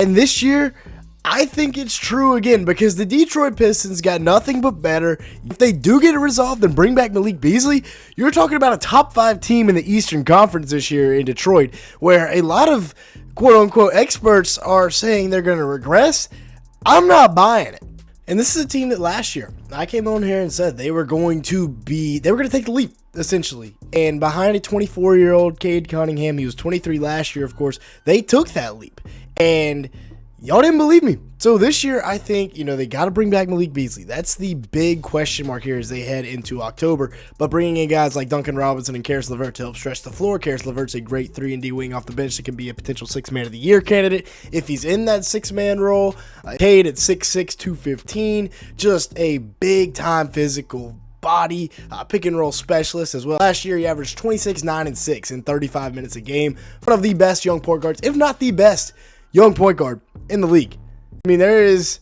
And this year, I think it's true again because the Detroit Pistons got nothing but better. If they do get it resolved and bring back Malik Beasley, you're talking about a top 5 team in the Eastern Conference this year in Detroit, where a lot of quote-unquote experts are saying they're going to regress. I'm not buying it. And this is a team that last year, I came on here and said they were going to take the leap, essentially. And behind a 24-year-old Cade Cunningham, he was 23 last year, of course, they took that leap. And y'all didn't believe me. So this year, I think, they got to bring back Malik Beasley. That's the big question mark here as they head into October. But bringing in guys like Duncan Robinson and Karis LeVert to help stretch the floor. Karis LeVert's a great 3-and-D wing off the bench that can be a potential 6-man of the year candidate if he's in that 6-man role. Cade at 6'6", 215, just a big-time physical body, pick and roll specialist as well. Last year, he averaged 26, 9, and 6 in 35 minutes a game. One of the best young point guards, if not the best young point guard in the league. I mean, there is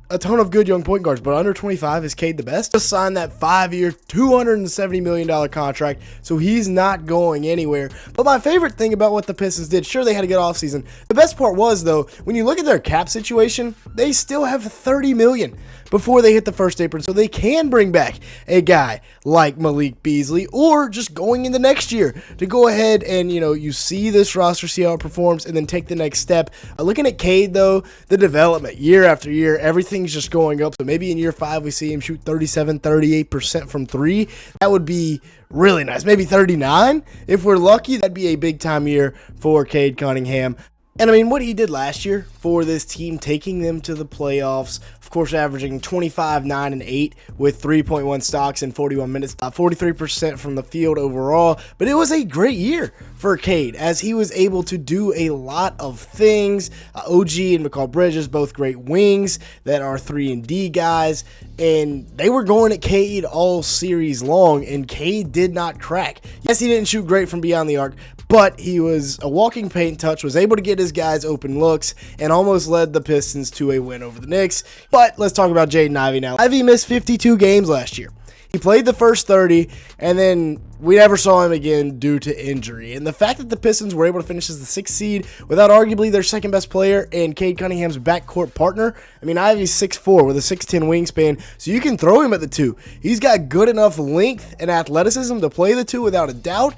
a ton of good young point guards, but under 25 is Cade the best. Just signed that 5-year, $270 million contract, so he's not going anywhere. But my favorite thing about what the Pistons did, sure, they had a good offseason. The best part was, though, when you look at their cap situation, they still have $30 million before they hit the first apron, so they can bring back a guy like Malik Beasley, or just going into next year to go ahead and, you see this roster, see how it performs, and then take the next step. Looking at Cade, though, the development year after year, everything's just going up. So maybe in year 5, we see him shoot 37, 38% from 3. That would be really nice. Maybe 39. If we're lucky, that'd be a big-time year for Cade Cunningham. And I mean, what he did last year for this team, taking them to the playoffs, of course, averaging 25, 9, and 8 with 3.1 stocks in 41 minutes, 43% from the field overall. But it was a great year for Cade as he was able to do a lot of things. OG and McCall Bridges, both great wings that are 3-and-D guys. And they were going at Cade all series long, and Cade did not crack. Yes, he didn't shoot great from beyond the arc, but he was a walking paint touch, was able to get his guys open looks, and almost led the Pistons to a win over the Knicks. But let's talk about Jaden Ivey now. Ivey missed 52 games last year. He played the first 30, and then we never saw him again due to injury. And the fact that the Pistons were able to finish as the 6th seed without arguably their second best player and Cade Cunningham's backcourt partner, I mean, Ivey's 6'4" with a 6'10" wingspan, so you can throw him at the 2. He's got good enough length and athleticism to play the 2 without a doubt.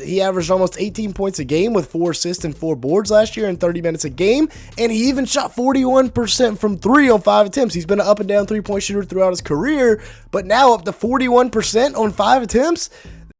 He averaged almost 18 points a game with 4 assists and 4 boards last year in 30 minutes a game, and he even shot 41% from 3 on 5 attempts. He's been an up and down 3-point shooter throughout his career, but now up to 41% on 5 attempts.